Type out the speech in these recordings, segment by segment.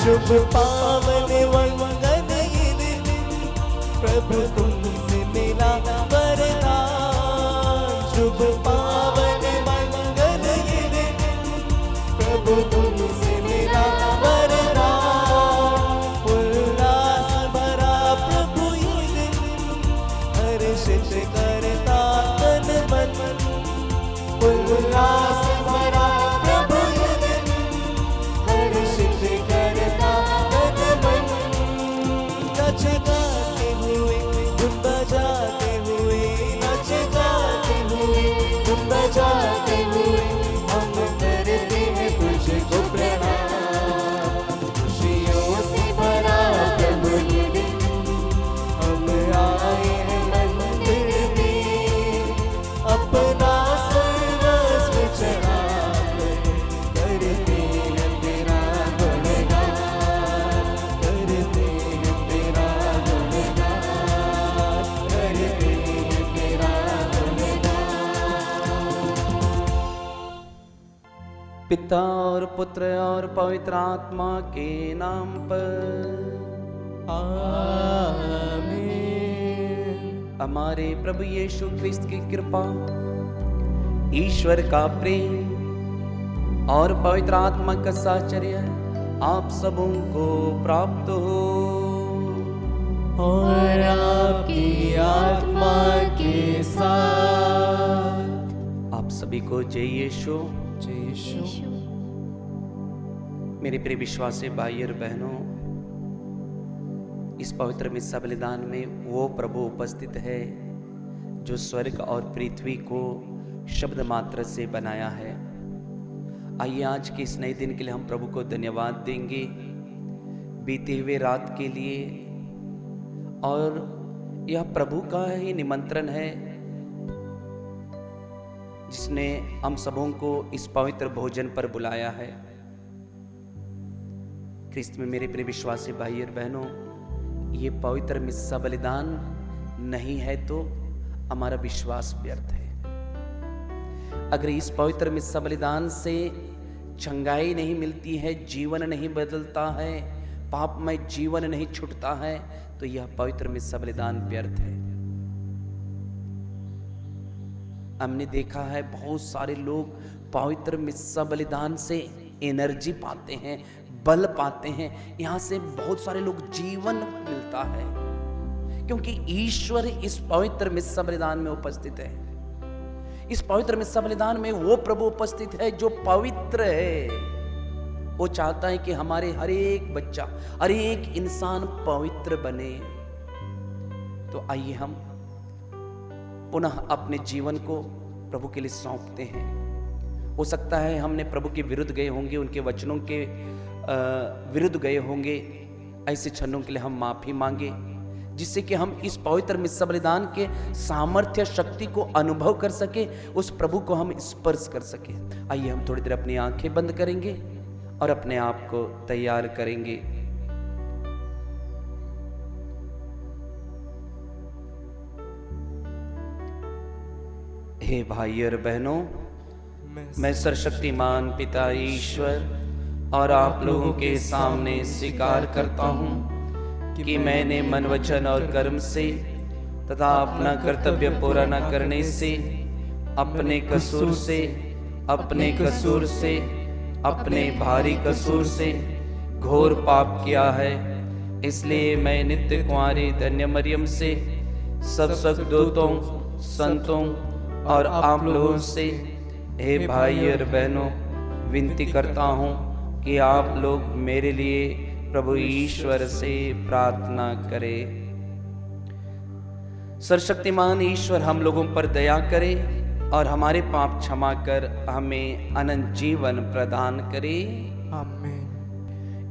शुभ पावन मंगल ये दिन, प्रभु तुमसे मिला वरदान। शुभ पावन मंगल ये दिन, प्रभु तुमसे मिला वरदान। उल्लास भरा प्रभु ये दिन, हर्षित करता तन मन। उल्लास भरा प्रभु ये दिन, हर्षित करता तन मन। नच गाते हुए धुन बजाते हुए, नच गाते हुए धुन बजाते हुए, हम करते हैं तुझको प्रणाम। खुशियों से भरा प्रभु ये दिन, हम आए हैं मंदिर में, अपना सर्वस्व चढ़ाकर करते हैं तेरा गुणगान। करते हैं तेरा गुणगान, करते हैं तेरा गुणगान। पिता और पुत्र और पवित्र आत्मा के नाम पर आमीन। हमारे प्रभु यीशु क्रिस्त की कृपा, ईश्वर का प्रेम और पवित्र आत्मा का साहचर्य आप सबों को प्राप्त हो। और आपकी आत्मा के साथ। आप सभी को जय यीशु। जय यीशु। मेरे प्रिय विश्वासी भाई और बहनों, इस पवित्र मिस्सा बलिदान में वो प्रभु उपस्थित है जो स्वर्ग और पृथ्वी को शब्द मात्र से बनाया है। आइए आज के इस नए दिन के लिए हम प्रभु को धन्यवाद देंगे, बीते हुए रात के लिए। और यह प्रभु का ही निमंत्रण है जिसने हम सबों को इस पवित्र भोजन पर बुलाया है। ख्रिस्त में मेरे प्रिय विश्वासी भाई और बहनों, ये पवित्र मिस्सा बलिदान नहीं है तो हमारा विश्वास व्यर्थ है। अगर इस पवित्र मिस्सा बलिदान से चंगाई नहीं मिलती है, जीवन नहीं बदलता है, पापमय जीवन नहीं छूटता है, तो यह पवित्र मिस्सा बलिदान व्यर्थ है। हमने देखा है बहुत सारे लोग पवित्र मिस्सा बलिदान से एनर्जी पाते हैं, बल पाते हैं, यहाँ से बहुत सारे लोग जीवन मिलता है, क्योंकि ईश्वर इस पवित्र मिस्सा बलिदान में उपस्थित है। इस पवित्र मिस्सा बलिदान में वो प्रभु उपस्थित है जो पवित्र है। वो चाहता है कि हमारे हर एक बच्चा, हर एक इंसान पवित्र बने। तो आइए हम पुनः अपने जीवन को प्रभु के लिए सौंपते हैं। हो सकता है हमने प्रभु के विरुद्ध गए होंगे, उनके वचनों के विरुद्ध गए होंगे। ऐसे क्षणों के लिए हम माफी मांगे, जिससे कि हम इस पवित्र मिस्सा बलिदान के सामर्थ्य शक्ति को अनुभव कर सके, उस प्रभु को हम स्पर्श कर सके। आइए हम थोड़ी देर अपनी आंखें बंद करेंगे और अपने आप को तैयार करेंगे। हे भाई और बहनों, मैं सर्वशक्तिमान पिता ईश्वर और आप लोगों के सामने स्वीकार करता हूँ कि मैंने मन, वचन और कर्म से तथा अपना कर्तव्य पूरा न करने से, अपने कसूर से, अपने भारी कसूर से घोर पाप किया है। इसलिए मैं नित्य कुंवारी धन्य मरियम से, सब सद्दूतों, संतों और आप लोगों से, हे भाई और बहनों, विनती करता हूँ कि आप लोग मेरे लिए प्रभु ईश्वर से प्रार्थना करें। सर्वशक्तिमान ईश्वर हम लोगों पर दया करे और हमारे पाप क्षमा कर हमें अनंत जीवन प्रदान करे। आमीन।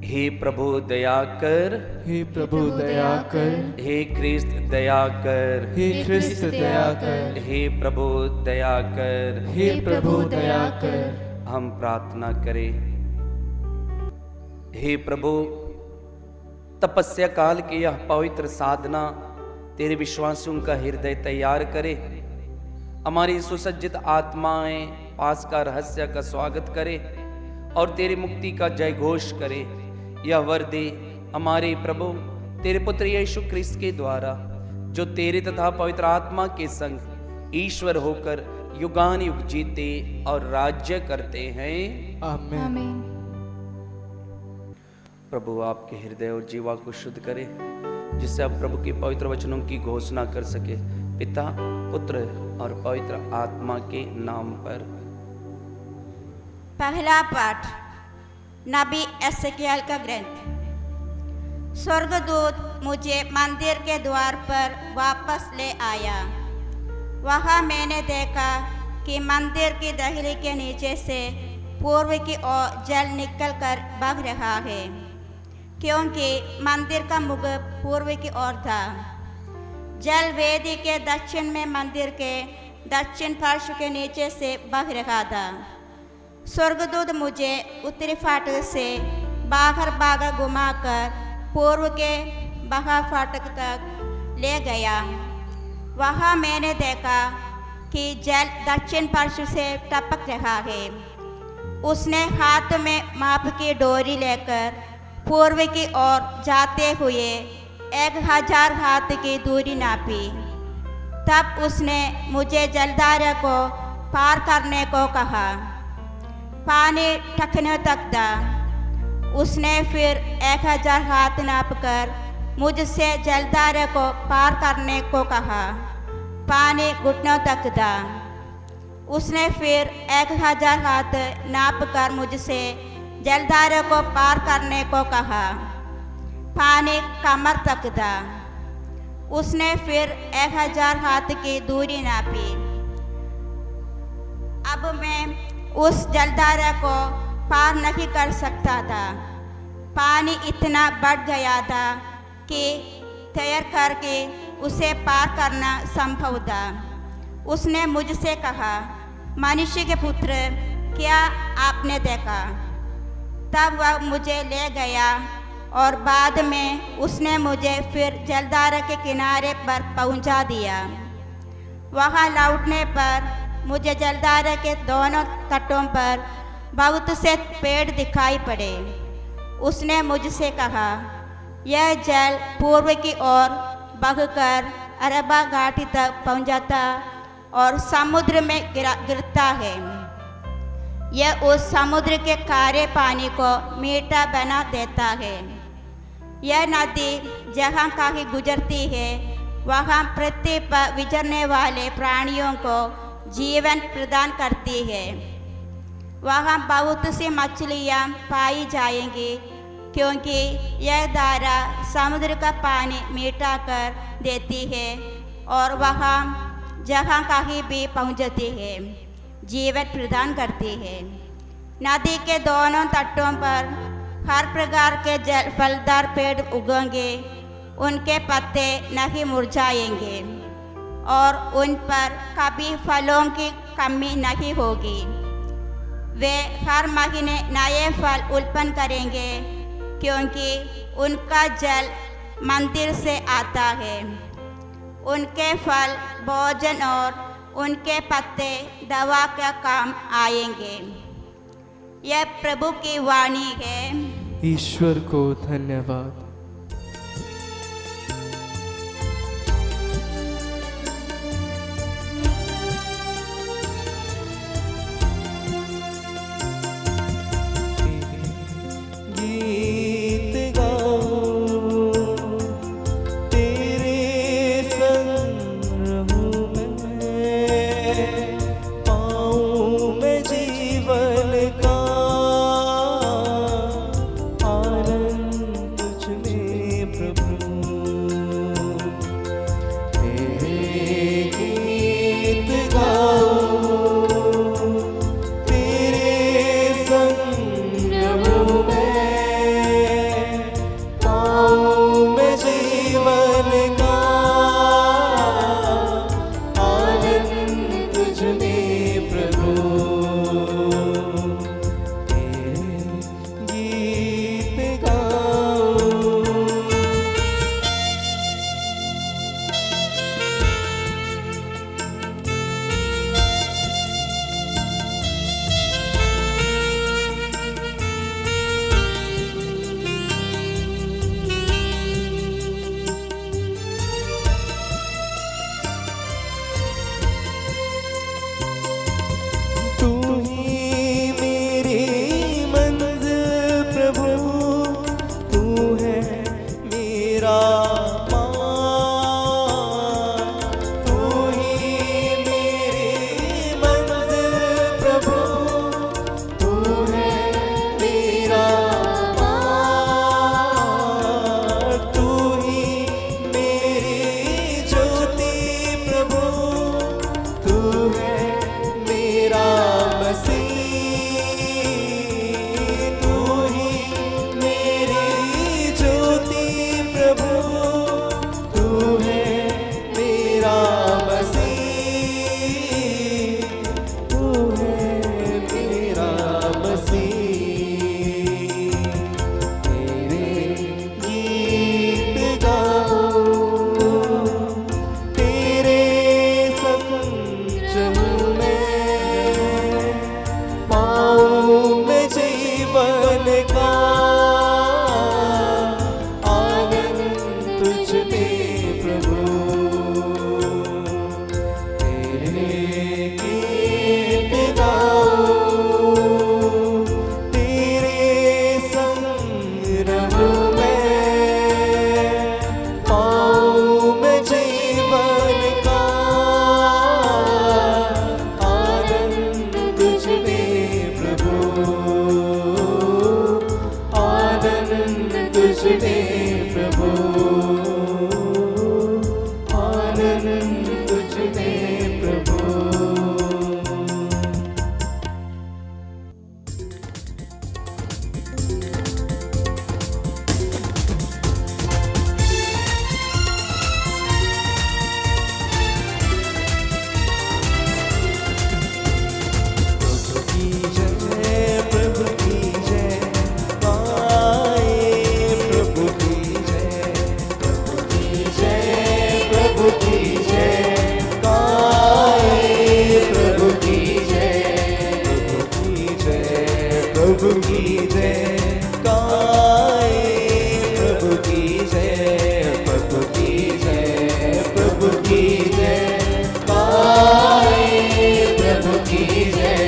हे प्रभु दया कर, हे प्रभु दया कर, हे ख्रिस्त दया कर, हे ख्रिस्त दया कर, हे प्रभु दया कर, हे प्रभु दया कर। हम प्रार्थना करें। हे प्रभु, तपस्या काल की यह पवित्र साधना तेरे विश्वासियों का हृदय तैयार करे। हमारी सुसज्जित आत्माएं पास का रहस्य का स्वागत करे और तेरी मुक्ति का जय घोष करे। यह वर दे हमारे प्रभु तेरे पुत्र यीशु क्रिस्त के द्वारा, जो तेरे तथा पवित्र आत्मा के संग ईश्वर होकर युगान युग जीते और राज्य करते हैं। आमीन। आमीन। प्रभु आपके हृदय और जीवा को शुद्ध करे, जिससे आप प्रभु के पवित्र वचनों की घोषणा कर सके। पिता, पुत्र और पवित्र आत्मा के नाम पर। पहला पाठ नबी एसेकियल का ग्रंथ। स्वर्गदूत मुझे मंदिर के द्वार पर वापस ले आया। वहाँ मैंने देखा कि मंदिर की दहली के नीचे से पूर्व की ओर जल निकलकर बह रहा है, क्योंकि मंदिर का मुख पूर्व की ओर था। जल वेदी के दक्षिण में मंदिर के दक्षिण फर्श के नीचे से बह रहा था। स्वर्गदूत मुझे उत्तरी फाटक से बाहर घुमाकर पूर्व के बाहर फाटक तक ले गया। वहाँ मैंने देखा कि जल दक्षिण फर्श से टपक रहा है। उसने हाथ में माप की डोरी लेकर पूर्व की ओर जाते हुए 1000 हाथ की दूरी नापी। तब उसने मुझे जलधारा को पार करने को कहा। पानी टखने तक था। उसने फिर 1000 हाथ नापकर मुझसे जलधारा को पार करने को कहा। पानी घुटनों तक था। उसने फिर 1000 हाथ नापकर मुझसे जलधारा को पार करने को कहा। पानी कमर तक था। उसने फिर 1000 हाथ की दूरी नापी। अब मैं उस जलधारा को पार नहीं कर सकता था। पानी इतना बढ़ गया था कि तैर करके उसे पार करना संभव था। उसने मुझसे कहा, मनुष्य के पुत्र, क्या आपने देखा? तब वह मुझे ले गया और बाद में उसने मुझे फिर जलधारा के किनारे पर पहुंचा दिया। वहां लौटने पर मुझे जलधारा के दोनों तटों पर बहुत से पेड़ दिखाई पड़े। उसने मुझसे कहा, यह जल पूर्व की ओर बहकर अरबा घाटी तक पहुँच जाता और समुद्र में गिरता है। यह उस समुद्र के खारे पानी को मीठा बना देता है। यह नदी जहाँ कहीं गुजरती है, वहाँ पृथ्वी पर विचरने वाले प्राणियों को जीवन प्रदान करती है। वहाँ बहुत सी मछलियाँ पाई जाएंगी, क्योंकि यह धारा समुद्र का पानी मीठा कर देती है और वहाँ जहाँ कहीं भी पहुँचती है, जीवन प्रदान करती है। नदी के दोनों तटों पर हर प्रकार के जल फलदार पेड़ उगेंगे। उनके पत्ते नहीं मुरझाएंगे और उन पर कभी फलों की कमी नहीं होगी। वे हर महीने नए फल उत्पन्न करेंगे, क्योंकि उनका जल मंदिर से आता है। उनके फल भोजन और उनके पत्ते दवा का काम आएंगे। यह प्रभु की वाणी है। ईश्वर को धन्यवाद। गीत गाऊं तेरे संग रहूं मैं, पाऊं मैं जीवन का आनंद तुझ जीवन का आनंद तुझ में प्रभु, तेरे गीत गाऊं, तेरे संग रहूं मैं, पाऊं मैं जीवन का आनंद तुझ में प्रभु, आनंद तुझ में प्रभु, आनंद तुझ में प्रभु। प्रभु की जय, गाए प्रभु की जय, प्रभु की जय, प्रभु की जय, गाए प्रभु की जय, प्रभु की जय, गाए प्रभु की जय, प्रभु की जय, प्रभु की जय, गाए प्रभु की जय।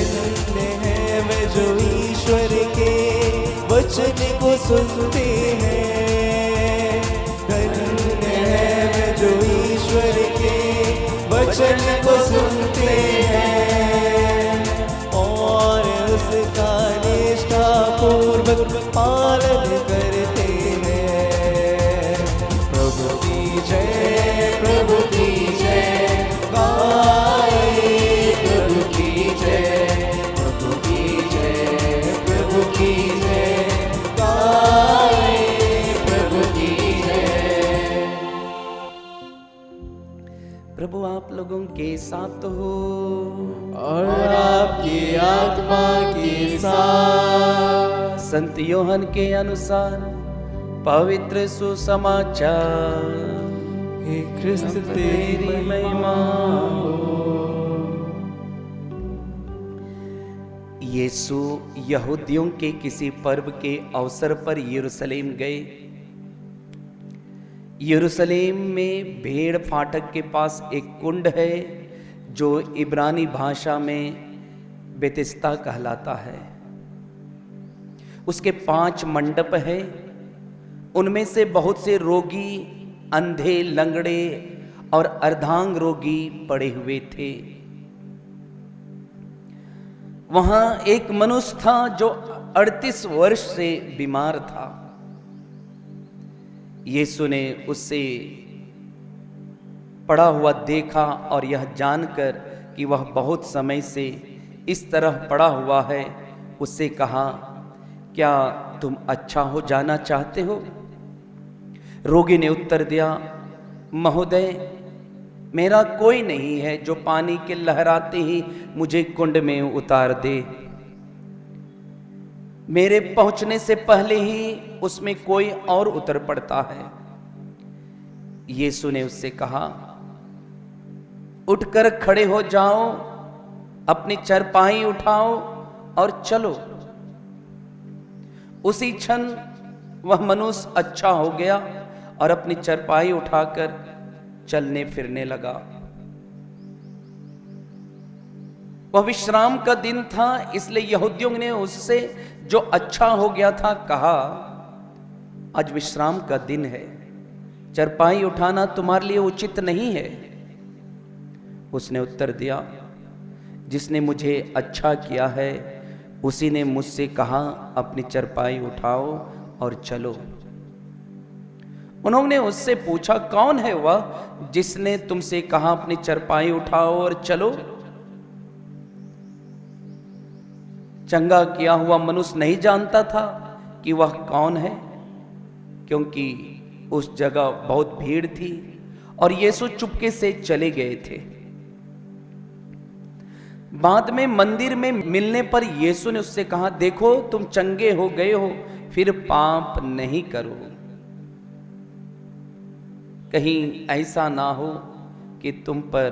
धन्य है वे जो ईश्वर के वचन को सुनते हैं, धन्य है वे जो ईश्वर के वचन को सुनते हैं और उसका निष्ठा पूर्वक पालन करते हैं। प्रभु की जय, प्रभु की जय, गाए प्रभु की जय, प्रभु की जय, प्रभु की जय, गाए प्रभु की जय। प्रभु आप लोगों के साथ हो और आपकी आत्मा के साथ। संत योहन के अनुसार पवित्र सुसमाचार। हे क्रिस्त तेरी महिमा हो। यीशु यहूदियों के किसी पर्व के अवसर पर यरूशलेम गए। यरूशलेम में भेड़ फाटक के पास एक कुंड है जो इब्रानी भाषा में बेतिस्ता कहलाता है। उसके 5 मंडप हैं, उनमें से बहुत से रोगी, अंधे, लंगड़े और अर्धांग रोगी पड़े हुए थे। वहां एक मनुष्य था जो 38 वर्ष से बीमार था। यीशु ने उससे पड़ा हुआ देखा और यह जानकर कि वह बहुत समय से इस तरह पड़ा हुआ है, उससे कहा, क्या तुम अच्छा हो जाना चाहते हो? रोगी ने उत्तर दिया, महोदय, मेरा कोई नहीं है जो पानी के लहराते ही मुझे कुंड में उतार दे। मेरे पहुंचने से पहले ही उसमें कोई और उतर पड़ता है। यीशु ने उससे कहा, उठकर खड़े हो जाओ, अपनी चरपाई उठाओ और चलो। उसी क्षण वह मनुष्य अच्छा हो गया और अपनी चरपाई उठाकर चलने फिरने लगा। वह विश्राम का दिन था, इसलिए यहूदियों ने उससे, जो अच्छा हो गया था, कहा, आज विश्राम का दिन है, चरपाई उठाना तुम्हारे लिए उचित नहीं है। उसने उत्तर दिया, जिसने मुझे अच्छा किया है उसी ने मुझसे कहा, अपनी चरपाई उठाओ और चलो। उन्होंने उससे पूछा, कौन है वह जिसने तुमसे कहा अपनी चरपाई उठाओ और चलो? चंगा किया हुआ मनुष्य नहीं जानता था कि वह कौन है, क्योंकि उस जगह बहुत भीड़ थी और यीशु चुपके से चले गए थे। बाद में मंदिर में मिलने पर यीशु ने उससे कहा, देखो तुम चंगे हो गए हो, फिर पाप नहीं करो, कहीं ऐसा ना हो कि तुम पर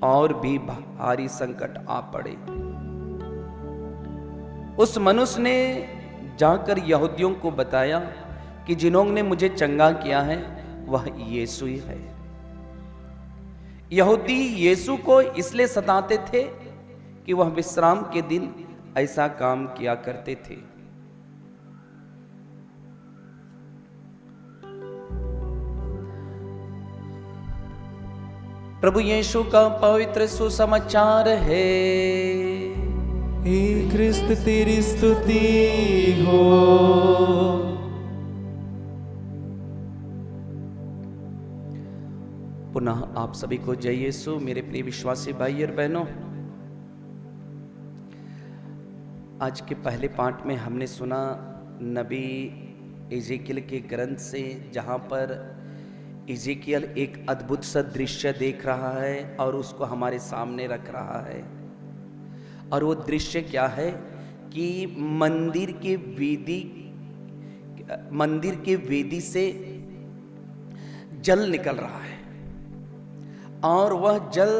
और भी भारी संकट आ पड़े। उस मनुष्य ने जाकर यहूदियों को बताया कि जिन्होंने मुझे चंगा किया है वह यीशु ही है। यहूदी यीशु को इसलिए सताते थे कि वह विश्राम के दिन ऐसा काम किया करते थे। प्रभु यीशु का पवित्र सुसमाचार है। हे क्रिस्त तेरी स्तुति हो। पुनः आप सभी को जय यीशु। मेरे प्रिय विश्वासी भाई और बहनों, आज के पहले पाठ में हमने सुना नबी इज़ेकियल के ग्रंथ से, जहाँ पर इज़ेकियल एक अद्भुत सा दृश्य देख रहा है और उसको हमारे सामने रख रहा है। और वो दृश्य क्या है कि मंदिर के वेदी से जल निकल रहा है और वह जल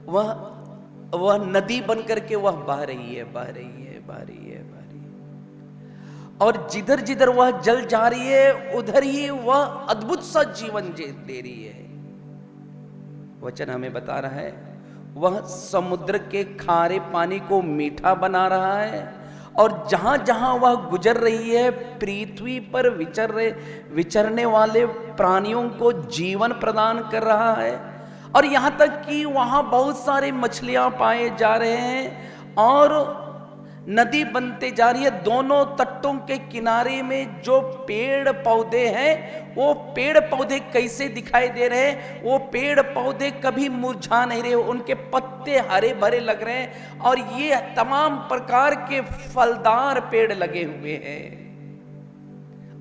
वह नदी बन करके वह बह रही है, बह रही है, बह रही है, बह रही है। और जिधर जिधर वह जल जा रही है उधर ही वह अद्भुत सा जीवन दे रही है। वचन हमें बता रहा है वह समुद्र के खारे पानी को मीठा बना रहा है और जहां जहां वह गुजर रही है पृथ्वी पर विचरने वाले प्राणियों को जीवन प्रदान कर रहा है। और यहां तक कि वहां बहुत सारे मछलियां पाए जा रहे हैं और नदी बनते जा रही है। दोनों तटों के किनारे में जो पेड़ पौधे हैं वो पेड़ पौधे कैसे दिखाई दे रहे हैं? वो पेड़ पौधे कभी मुरझा नहीं रहे, उनके पत्ते हरे भरे लग रहे हैं और ये तमाम प्रकार के फलदार पेड़ लगे हुए हैं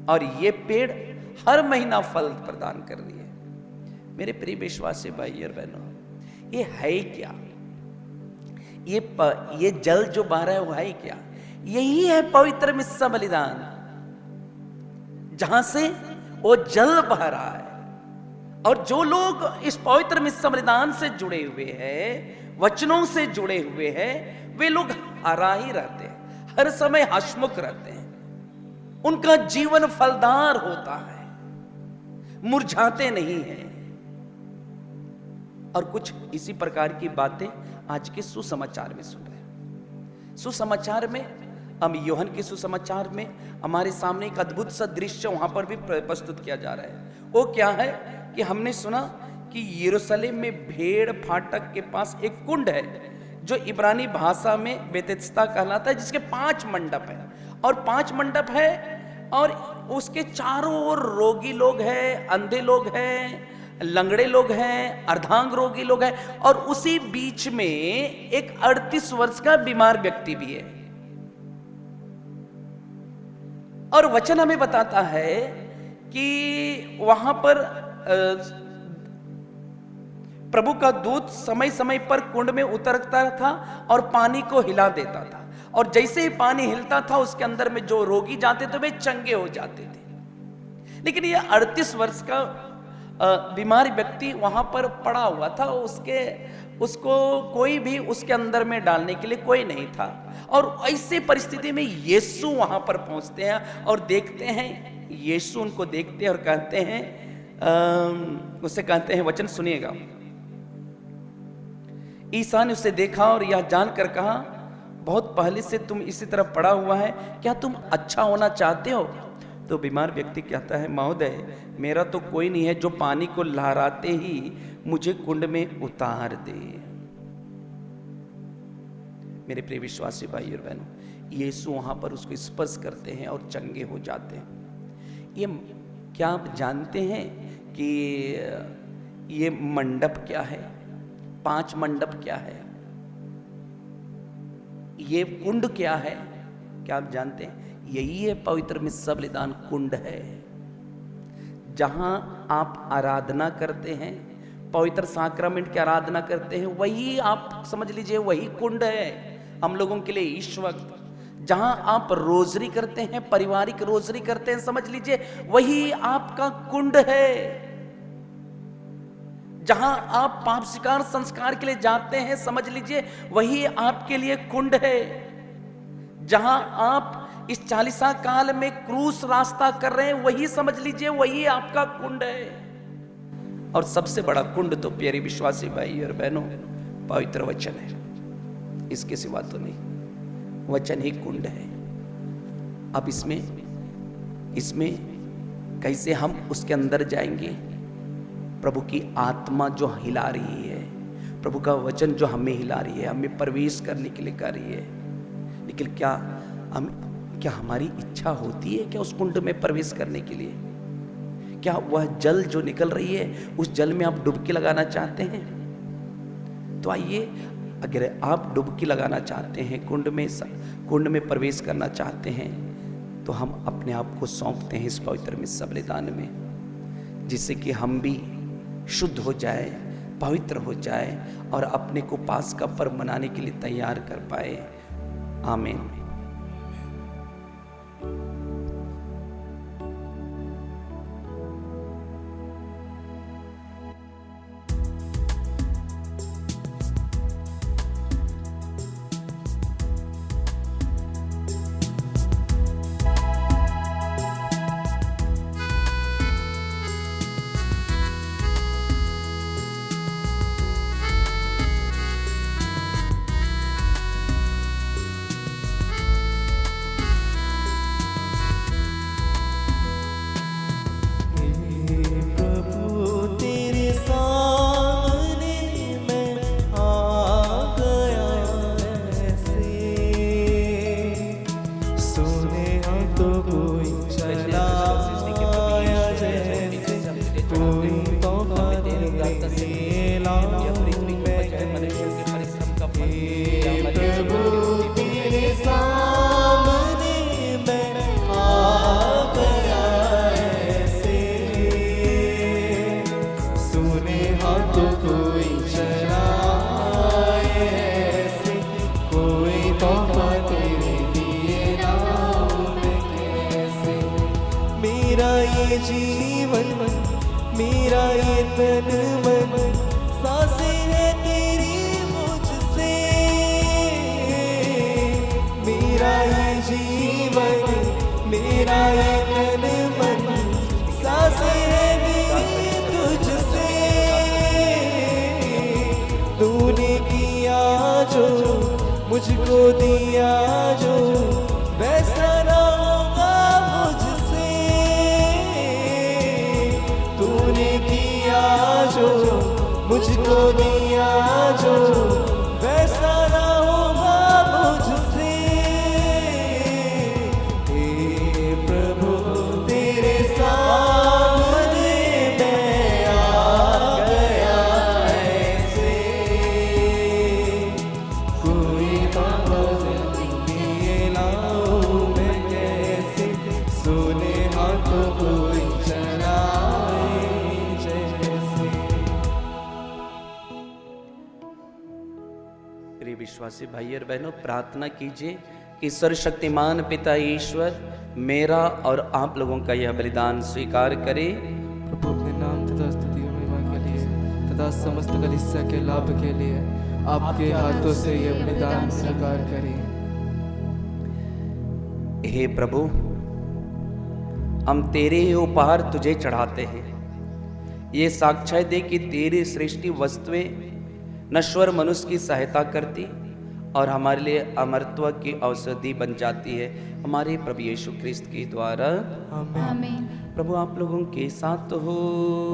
और ये पेड़ हर महीना फल प्रदान कर रही है। मेरे प्रिय विश्वासी भाई और बहनों, ये है क्या? ये जल जो बह रहा है वो है क्या? यही है पवित्र मिस्सा बलिदान, जहां से वो जल बह रहा है। और जो लोग इस पवित्र मिस्सा बलिदान से जुड़े हुए हैं, वचनों से जुड़े हुए हैं, वे लोग हरा ही रहते हैं, हर समय हंसमुख रहते हैं। उनका जीवन फलदार होता है, मुरझाते नहीं हैं। और कुछ इसी प्रकार की बातें आज के सुसमाचार में सुन रहे हैं। सुसमाचार में हम यूहन्ना के सुसमाचार में हमारे सामने एक अद्भुत सा दृश्य वहां पर भी प्रस्तुत किया जा रहा है। वो क्या है कि हमने सुना कि यरूशलेम में भेड़ फाटक के पास एक कुंड है जो इब्रानी भाषा में बेतेस्ता कहलाता है, जिसके 5 मंडप है और 5 मंडप है और उसके चारों ओर रोगी लोग हैं, अंधे लोग हैं, लंगड़े लोग हैं, अर्धांग रोगी लोग हैं और उसी बीच में एक 38 वर्ष का बीमार व्यक्ति भी है। और वचन हमें बताता है कि वहां पर प्रभु का दूत समय समय पर कुंड में उतरता था और पानी को हिला देता था और जैसे ही पानी हिलता था उसके अंदर में जो रोगी जाते थे वे चंगे हो जाते थे। लेकिन ये 38 वर्ष का बीमारी व्यक्ति वहां पर पड़ा हुआ था, उसको कोई भी उसके अंदर में डालने के लिए कोई नहीं था। और ऐसे परिस्थिति में यीशु वहां पर पहुंचते हैं और देखते हैं, यीशु उनको देखते हैं और कहते हैं, उससे कहते हैं, वचन सुनिएगा। ईसा ने उसे देखा और यह जानकर कहा, बहुत पहले से तुम इसी तरह पड़ा हुआ है, क्या तुम अच्छा होना चाहते हो? तो बीमार व्यक्ति कहता है, महोदय मेरा तो कोई नहीं है जो पानी को लहराते ही मुझे कुंड में उतार दे। मेरे प्रिय विश्वासी भाई और बहनों, यीशु वहां पर उसको स्पर्श करते हैं और चंगे हो जाते हैं। ये क्या आप जानते हैं कि ये मंडप क्या है? 5 मंडप क्या है? ये कुंड क्या है? क्या आप जानते हैं? यही है पवित्र मिस्सा बलिदान कुंड है, जहां आप आराधना करते हैं, पवित्र साक्रामेंट की आराधना करते हैं। वही आप समझ लीजिए वही कुंड है हम लोगों के लिए इस वक्त। जहां आप रोजरी करते हैं, पारिवारिक रोजरी करते हैं, समझ लीजिए वही आपका कुंड है। जहां आप पाप स्वीकार संस्कार के लिए जाते हैं, समझ लीजिए वही आपके लिए कुंड है। जहां आप इस 40 काल में क्रूस रास्ता कर रहे हैं, वही समझ लीजिए वही आपका कुंड है। और सबसे बड़ा कुंड तो प्यारे विश्वासी भाई और बहनों पवित्र वचन है, इसके सिवा तो नहीं। वचन ही कुंड है। अब इसमें कैसे हम उसके अंदर जाएंगे? प्रभु की आत्मा जो हिला रही है, प्रभु का वचन जो हमें हिला रही है, हमें प्रवेश करने के लिए कर रही है। लेकिन क्या हमारी इच्छा होती है क्या उस कुंड में प्रवेश करने के लिए? क्या वह जल जो निकल रही है उस जल में आप डुबकी लगाना चाहते हैं? तो आइए, अगर आप डुबकी लगाना चाहते हैं, कुंड में प्रवेश करना चाहते हैं, तो हम अपने आप को सौंपते हैं इस पवित्र मिस्सा बलिदान में, जिससे कि हम भी शुद्ध हो जाए, पवित्र हो जाए और अपने को पास का पर्व मनाने के लिए तैयार कर पाए। आमीन। जीवन मेरा ये तन मन सांसें है तेरी मुझसे, मेरा ये जीवन मेरा ये तन मन सांसें है मेरी तुझसे। तूने किया जो मुझको दिया जो वैसा ना होगा मुझसे, तूने किया जो मुझको दिया जो वैसा ना होगा मुझसे। हे प्रभु तेरे सामने मैं आ गया ऐसे, कोई बात दिए लाऊं मैं कैसे, सोने हाथों कोई चलाए जैसे। प्रिय विश्वासी भाई और बहनों, प्रार्थना कीजिए कि सर्वशक्तिमान पिता ईश्वर मेरा और आप लोगों का यह बलिदान स्वीकार करे। प्रभु अपने नाम तथा स्तुति और महिमा के लिए तथा समस्त कलीसिया के लाभ के लिए आपके हाथों से यह बलिदान स्वीकार करें। हे प्रभु, हम तेरे ये उपहार तुझे चढ़ाते हैं। ये साक्ष्य दे कि तेरी सृष्टि वस्तुएं नश्वर मनुष्य की सहायता करती और हमारे लिए अमरत्व की औषधि बन जाती है, हमारे प्रभु यीशु ख्रिस्त के द्वारा। आमीन। प्रभु आप लोगों के साथ हो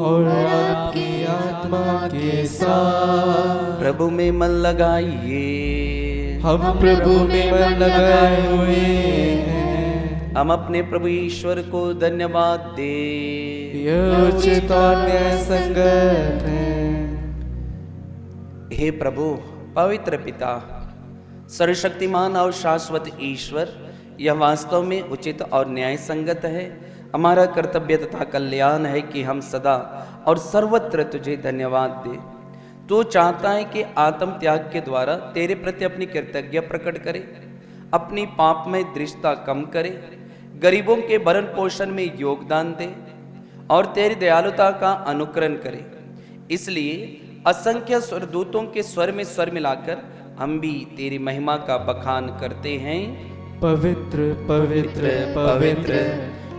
और आपकी आत्मा के साथ। प्रभु में मन लगाइए, हम प्रभु में मन लगाए हुए हैं। हम अपने प्रभु ईश्वर को धन्यवाद दे। यह उचित और न्याय संगत है। हे प्रभु पवित्र पिता, सर्वशक्तिमान और शाश्वत ईश्वर, यह वास्तव में उचित और न्याय संगत है। हमारा कर्तव्य तथा कल्याण है कि हम सदा और सर्वत्र तुझे धन्यवाद दें। तू चाहता है कि आत्म त्याग के द्वारा तेरे प्रति अपनी कृतज्ञता प्रकट करे, अपनी पापमय दृष्टता कम करे, गरीबों के भरण पोषण में योगदान दे और तेरी दयालुता का अनुकरण करे। इसलिए असंख्य स्वरदूतों के स्वर में स्वर मिलाकर हम भी तेरी महिमा का बखान करते हैं। पवित्र पवित्र पवित्र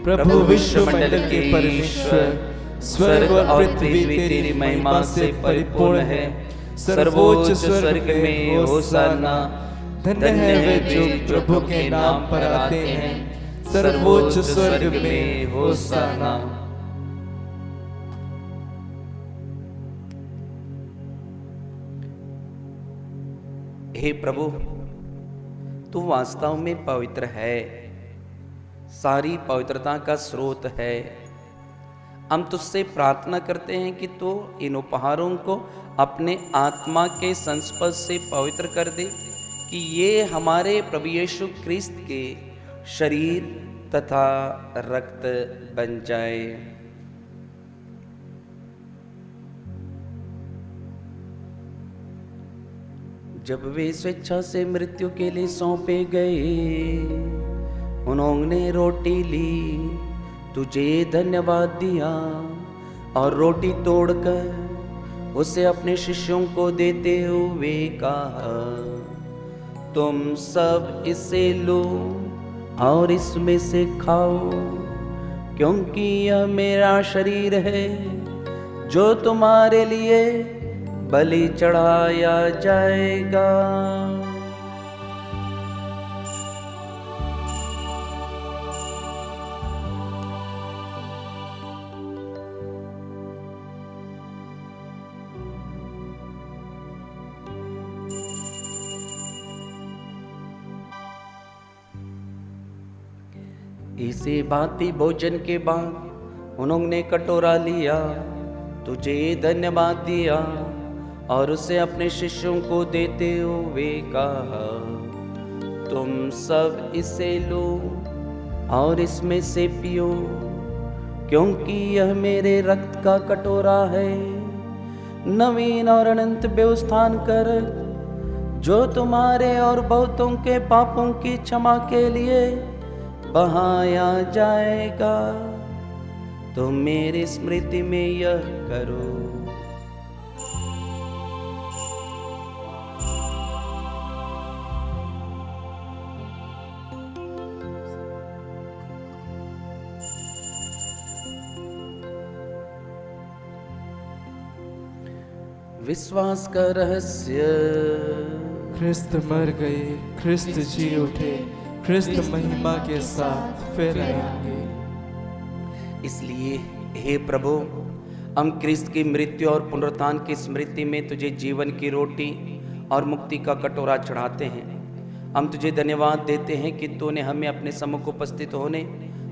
प्रभु विश्वमंडल के परमेश्वर, स्वर्ग और पृथ्वी तेरी महिमा से परिपूर्ण है। सर्वोच्च स्वर्ग में होशाना। धन्य है वे जो प्रभु के नाम पर आते हैं, सर्वोच्च स्वर्ग में होशाना। हे प्रभु, तू वास्तव में पवित्र है, सारी पवित्रता का स्रोत है। हम तुझसे प्रार्थना करते हैं कि तू इन उपहारों को अपने आत्मा के संस्पर्श से पवित्र कर दे, कि ये हमारे प्रभु यीशु क्रिस्त के शरीर तथा रक्त बन जाए। जब वे स्वेच्छा से मृत्यु के लिए सौंपे गए, उन्होंने रोटी ली, तुझे धन्यवाद दिया और रोटी तोड़कर उसे अपने शिष्यों को देते हुए कहा, तुम सब इसे लो और इसमें से खाओ, क्योंकि यह मेरा शरीर है जो तुम्हारे लिए बलि चढ़ाया जाएगा। इसे भांति भोजन के बाद उन्होंने कटोरा लिया, तुझे धन्यवाद दिया और उसे अपने शिष्यों को देते हुए कहा, तुम सब इसे लो और इसमें से पियो, क्योंकि यह मेरे रक्त का कटोरा है, नवीन और अनंत व्यवस्थान कर, जो तुम्हारे और बहुतों के पापों की क्षमा के लिए बहाया जाएगा। तुम मेरी स्मृति में यह करो। विश्वास का रहस्य। ख्रिस्त मर गए, ख्रिस्त जी उठे, ख्रिस्त महिमा के साथ फिर आएंगे। इसलिए हे प्रभु, हम ख्रिस्त की मृत्यु और पुनरुत्थान की स्मृति में तुझे जीवन की रोटी और मुक्ति का कटोरा चढ़ाते हैं। हम तुझे धन्यवाद देते हैं कि तूने हमें अपने सम्मुख उपस्थित होने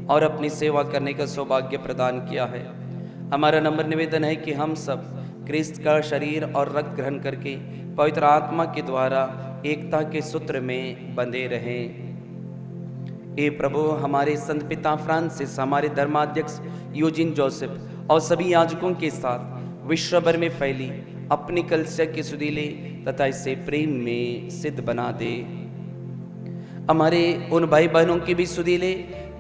और अपनी सेवा करने का सौभाग्य प्रदान किया है। हमारा नम्र निवेदन है कि हम सब ख्रिस्त का शरीर और रक्त ग्रहण करके पवित्र आत्मा के द्वारा एकता के सूत्र में बंधे रहें। हे प्रभु, हमारे संत पिता फ्रांसिस, हमारे धर्माध्यक्ष यूजिन जोसेफ और सभी याजकों के साथ विश्व भर में फैली अपनी कलीसिया के सुधीले तथा इसे प्रेम में सिद्ध बना दे। हमारे उन भाई बहनों के भी सुधीले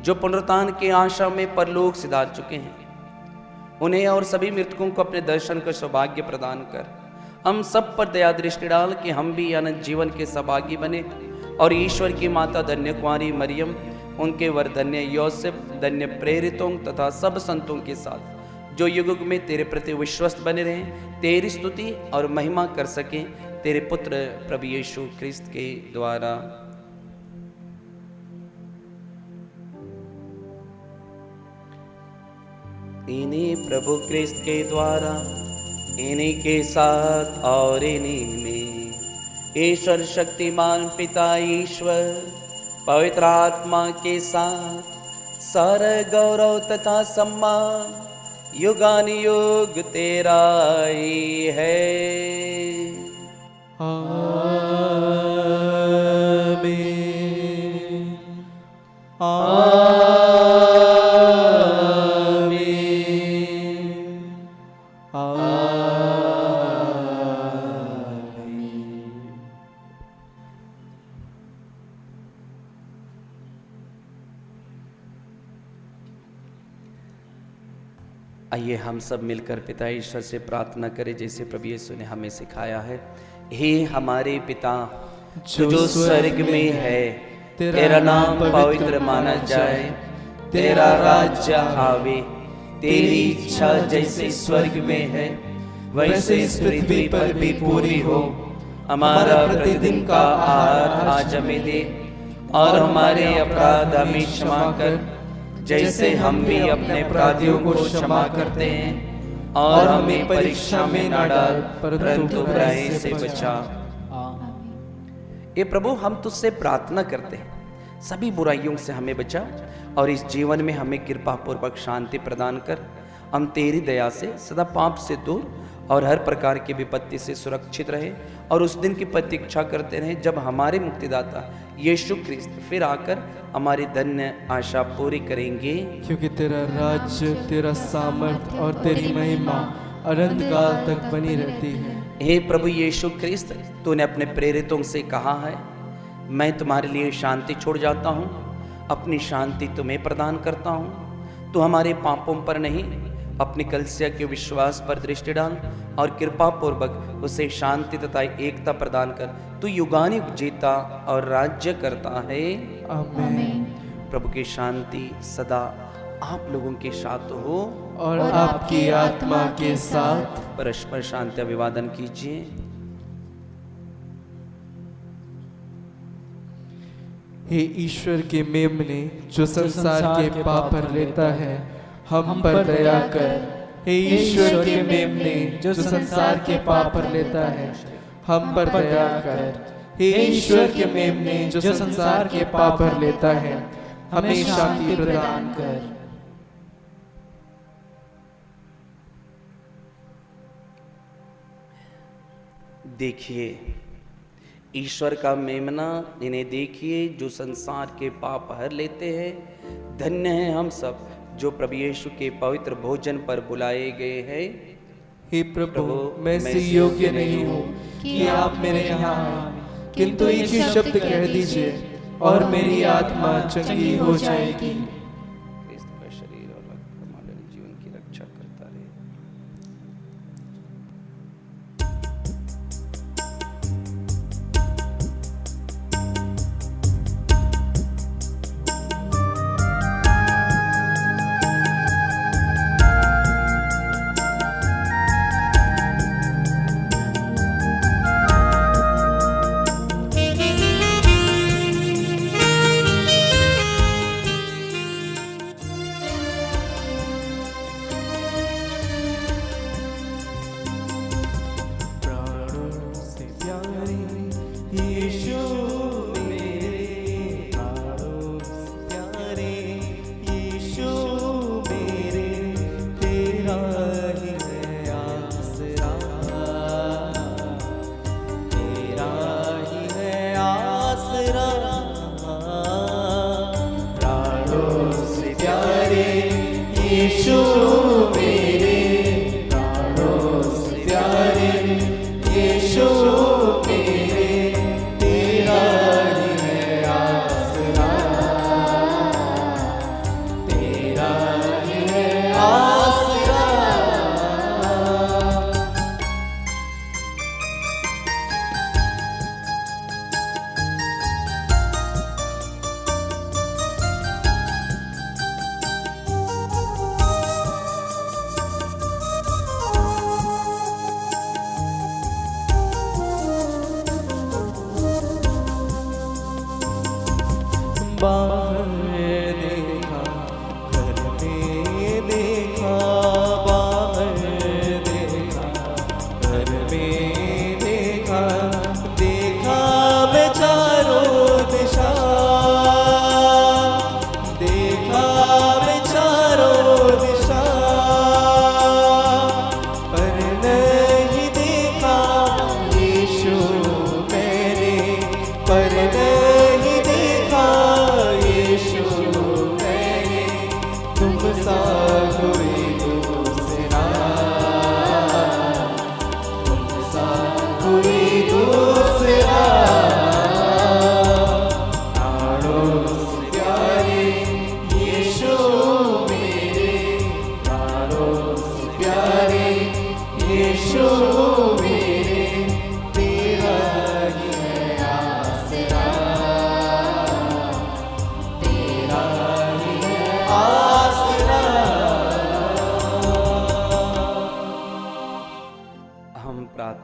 जो पुनरुत्थान के आशा में परलोक सिधार चुके हैं, उन्हें और सभी मृतकों को अपने दर्शन का सौभाग्य प्रदान कर हम सब पर दया दृष्टि डाल कि हम भी अनंत जीवन के सौभागी बने और ईश्वर की माता धन्य कुंवारी मरियम, उनके वर धन्य योसेफ, धन्य प्रेरितों तथा सब संतों के साथ जो युग में तेरे प्रति विश्वस्त बने रहें, तेरी स्तुति और महिमा कर सकें तेरे पुत्र प्रभु यीशु ख्रिस्त के द्वारा। इन्हीं प्रभु ख्रिस्त के द्वारा, इन्हीं के साथ और इन्हीं में ईश्वर शक्तिमान पिता ईश्वर पवित्र आत्मा के साथ सारा गौरव तथा सम्मान युगानुयुग तेरा ही है। आमीन। आइए हम सब मिलकर पिता ईश्वर से प्रार्थना करें जैसे प्रभु यीशु ने हमें सिखाया है। हे हमारे पिता जो स्वर्ग में है, तेरा नाम पवित्र माना जाए, तेरा राज्य आवे, तेरी इच्छा जैसे स्वर्ग में है वैसे इस पृथ्वी पर भी पूरी हो। हमारा प्रतिदिन का आहार आज हमें दे, और हमारे अपराध हमें क्षमा कर, जैसे हम भी अपने अपराधियों को क्षमा करते हैं, और हमें परीक्षा में न डाल परंतु बुराई से बचा। ये प्रभु, हम तुझसे प्रार्थना करते हैं, सभी बुराइयों से हमें बचा और इस जीवन में हमें कृपा पूर्वक शांति प्रदान कर। हम तेरी दया से सदा पाप से दूर और हर प्रकार की विपत्ति से सुरक्षित रहे, और उस दिन की प्रतीक्षा करते रहे जब हमारे मुक्तिदाता यीशु ख्रिस्त फिर आकर हमारी धन्य आशा पूरी करेंगे। क्योंकि तेरा राज्य, तेरा सामर्थ और तेरी महिमा अनंत काल तक बनी रहती है। हे प्रभु यीशु ख्रिस्त, तूने अपने प्रेरितों से कहा है, मैं तुम्हारे लिए शांति छोड़ जाता हूँ, अपनी शांति तुम्हें प्रदान करता हूँ। तू हमारे पापों पर नहीं, अपनी कलीसिया के विश्वास पर दृष्टि डाल और कृपा पूर्वक उसे शांति तथा एकता प्रदान कर। तू युगानुयुग जीता और राज्य करता है। आमीन। प्रभु की शांति सदा आप लोगों के साथ हो और आपकी आत्मा के साथ। परस्पर शांति अभिवादन कीजिए। हे ईश्वर के मेमने, जो संसार के पाप पर लेता है, हम पर दया कर। हे ईश्वर के मेमने, जो संसार के पाप पर लेता है, हम पर दया कर। हे ईश्वर के मेमने, जो संसार के पाप पर लेता है, हमें शांति प्रदान कर। देखिए ईश्वर का मेमना, इन्हें देखिए जो संसार के पाप हर लेते हैं। धन्य हैं हम सब जो प्रभु यीशु के पवित्र भोजन पर बुलाए गए हैं। हे प्रभु, मैं से योग्य नहीं हूँ कि आप मेरे यहाँ आए, किंतु एक ही शब्द कह दीजिए और मेरी आत्मा चंगी हो जाएगी। क्रिस्त का शरीर और रक्त हमारे जीवन की रक्षा करता रहे।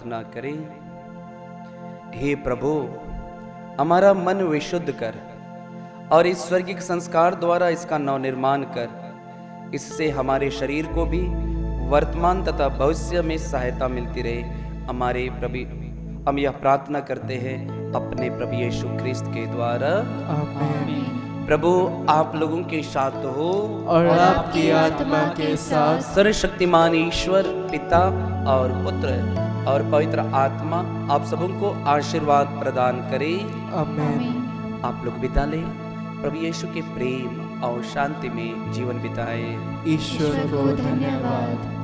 प्रार्थना करें। हे प्रभु, हमारा मन विशुद्ध कर और इस स्वर्गिक संस्कार द्वारा इसका नवनिर्माण कर। इससे हमारे शरीर को भी वर्तमान तथा भविष्य में सहायता मिलती रहे। हमारे प्रभु, हम यह प्रार्थना करते हैं अपने प्रभु यीशु ख्रिस्त के द्वारा। आमीन। प्रभु आप लोगों के साथ हो और आपकी आत्मा के साथ। सर्वशक्तिमान ईश्वर पिता और पुत्र और पवित्र आत्मा आप सबों को आशीर्वाद प्रदान करे। आमीन। आप लोग बिता लें, प्रभु यीशु के प्रेम और शांति में जीवन बिताएं। ईश्वर को धन्यवाद।